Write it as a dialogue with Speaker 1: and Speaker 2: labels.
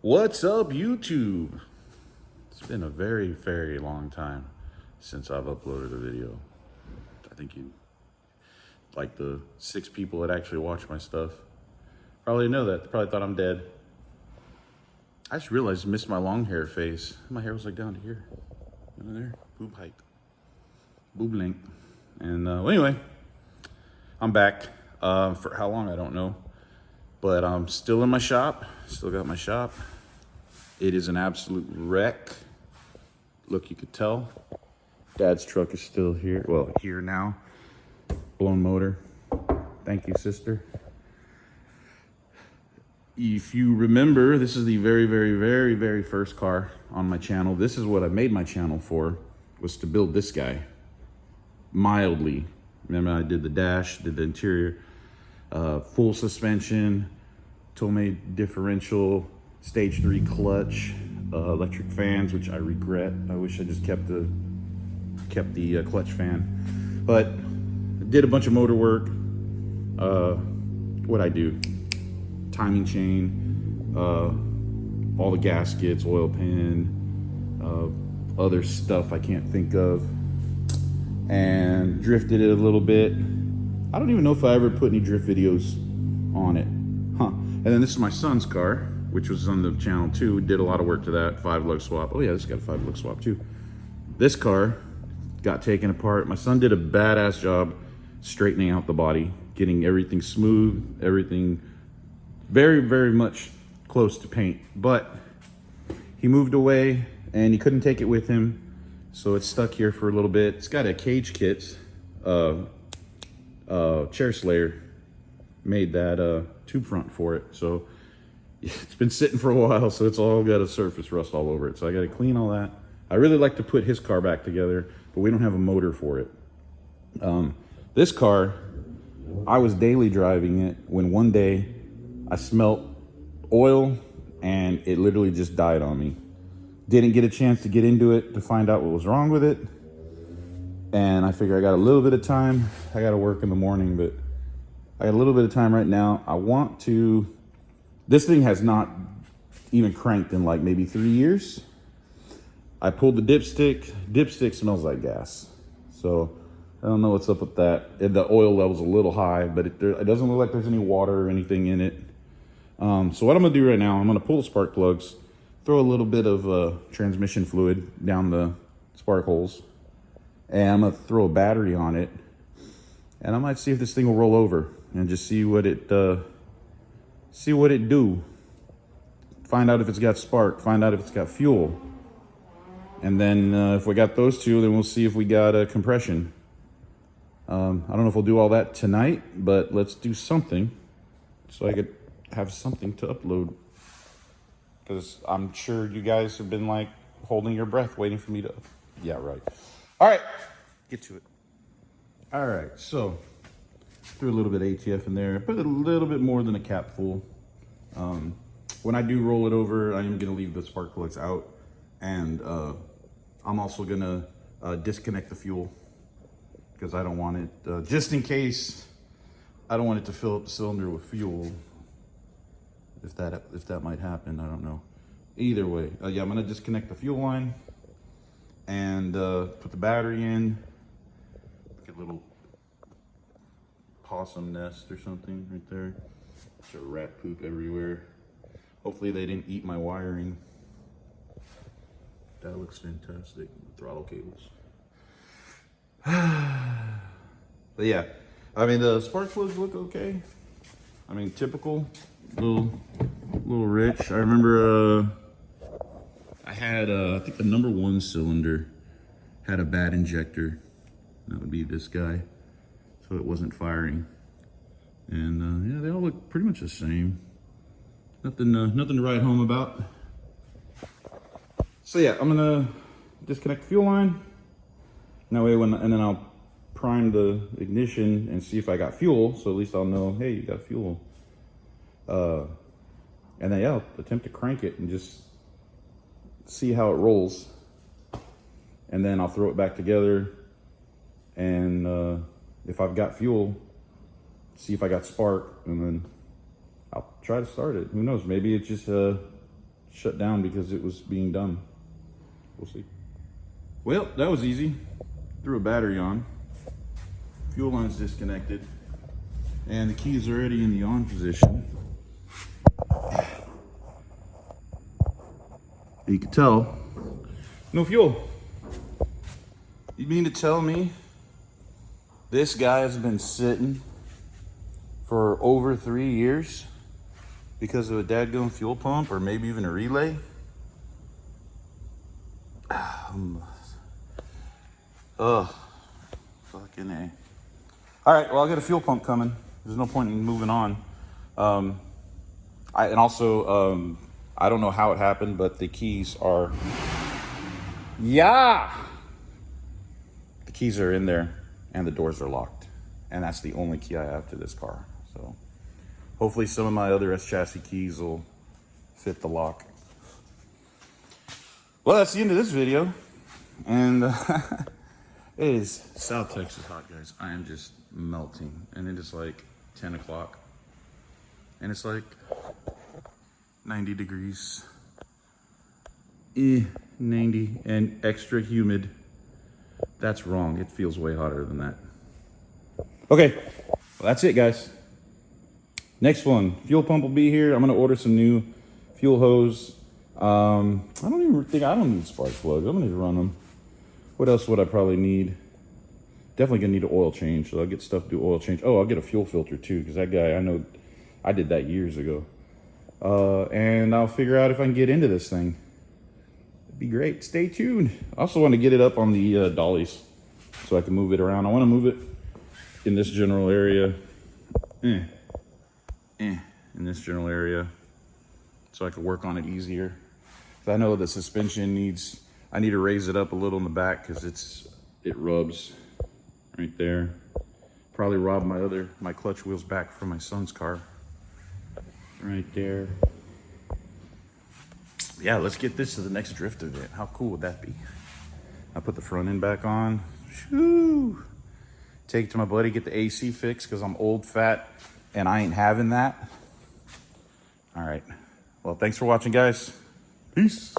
Speaker 1: What's up, YouTube? It's been a very, very long time since I've uploaded a video. I think you, like the 6 people that actually watch my stuff, probably know that. They probably thought I'm dead. I just realized I missed my long hair phase. My hair was like down to here. Down there. Boob height. Boob length. And well, anyway, I'm back. For how long, I don't know. But I'm still in my shop. Still got my shop. It is an absolute wreck. Look, you could tell. Dad's truck is still here. Well, here now. Blown motor. Thank you, sister. If you remember, this is the very, very, very, very first car on my channel. This is what I made my channel for, was to build this guy. Mildly. Remember, I did the dash, did the interior, full suspension, Tomei differential, stage 3 clutch, electric fans, which I regret. I wish I just kept the clutch fan. But I did a bunch of motor work. What'd I do? Timing chain, all the gaskets, oil pan, other stuff I can't think of, and drifted it a little bit. I don't even know if I ever put any drift videos on it. And then this is my son's car, which was on the channel too. Did a lot of work to that, 5-lug swap. Oh yeah, this got a 5-lug swap too. This car got taken apart. My son did a badass job straightening out the body, getting everything smooth, everything very, very much close to paint. But he moved away and he couldn't take it with him. So it's stuck here for a little bit. It's got a cage kit. Chair Slayer made that tube front for it. So it's been sitting for a while, so it's all got a surface rust all over it. So I got to clean all that. I really like to put his car back together, but we don't have a motor for it. This car, I was daily driving it when one day I smelt oil and it literally just died on me. Didn't get a chance to get into it to find out what was wrong with it. And I figure I got a little bit of time. I got to work in the morning, but I got a little bit of time right now. I want to, this thing has not even cranked in like maybe 3 years. I pulled the dipstick. Dipstick smells like gas. So I don't know what's up with that. The oil level's a little high, but it doesn't look like there's any water or anything in it. So what I'm gonna do right now, I'm gonna pull the spark plugs, throw a little bit of transmission fluid down the spark holes, and I'm gonna throw a battery on it, and I might see if this thing will roll over and just see what it do. Find out if it's got spark, find out if it's got fuel. And then if we got those two, then we'll see if we got compression. I don't know if we'll do all that tonight, but let's do something so I could have something to upload. Because I'm sure you guys have been like holding your breath waiting for me to, yeah, right. All right, get to it. All right, so threw a little bit of ATF in there, put a little bit more than a cap full. When I do roll it over, I am gonna leave the spark plugs out, and I'm also gonna disconnect the fuel because I don't want it, just in case, I don't want it to fill up the cylinder with fuel. If that might happen, I don't know. Either way, yeah, I'm gonna disconnect the fuel line and put the battery in. Get a little possum nest or something right there. There's a rat poop everywhere. Hopefully they didn't eat my wiring. That looks fantastic. Throttle cables. But yeah, I mean the spark plugs look okay. I mean typical, little rich. I remember I had I think the number 1 cylinder had a bad injector. That would be this guy, so it wasn't firing. And yeah, they all look pretty much the same. Nothing to write home about. So yeah, I'm gonna disconnect the fuel line. And that way, and then I'll prime the ignition and see if I got fuel. So at least I'll know, hey, you got fuel. And then yeah, I'll attempt to crank it and just see how it rolls. And then I'll throw it back together. And if I've got fuel, see if I got spark, and then I'll try to start it. Who knows? Maybe it's just shut down because it was being done. We'll see. Well, that was easy. Threw a battery on. Fuel line's disconnected. And the key is already in the on position. You can tell, no fuel. You mean to tell me this guy has been sitting for over 3 years because of a dadgum fuel pump or maybe even a relay? Fucking A. All right, well, I'll get a fuel pump coming. There's no point in moving on. I don't know how it happened, but the keys are, the keys are in there and the doors are locked. And that's the only key I have to this car. So hopefully some of my other S chassis keys will fit the lock. Well, that's the end of this video. And it is South Texas hot, guys. I am just melting. And it is like 10 o'clock. And it's like 90 degrees. 90 and extra humid. That's wrong. It feels way hotter than that. Okay, well, that's it, guys. Next one, fuel pump will be here. I'm gonna order some new fuel hose. I don't need spark plugs. I'm gonna run them. What else would I probably need? Definitely gonna need an oil change, so I'll get stuff to do oil change. Oh, I'll get a fuel filter too, because that guy, I know, I did that years ago. And I'll figure out if I can get into this thing. It'd be great. Stay tuned. I also want to get it up on the dollies so I can move it around. I want to move it in this general area. In this general area, so I can work on it easier. I know the suspension I need to raise it up a little in the back because it rubs right there. Probably robbed my clutch wheels back from my son's car. Right there. Yeah, let's get this to the next drift event. How cool would that be? I put the front end back on. Shoo! Take it to my buddy, get the AC fixed because I'm old, fat, and I ain't having that. All right. Well, thanks for watching, guys. Peace.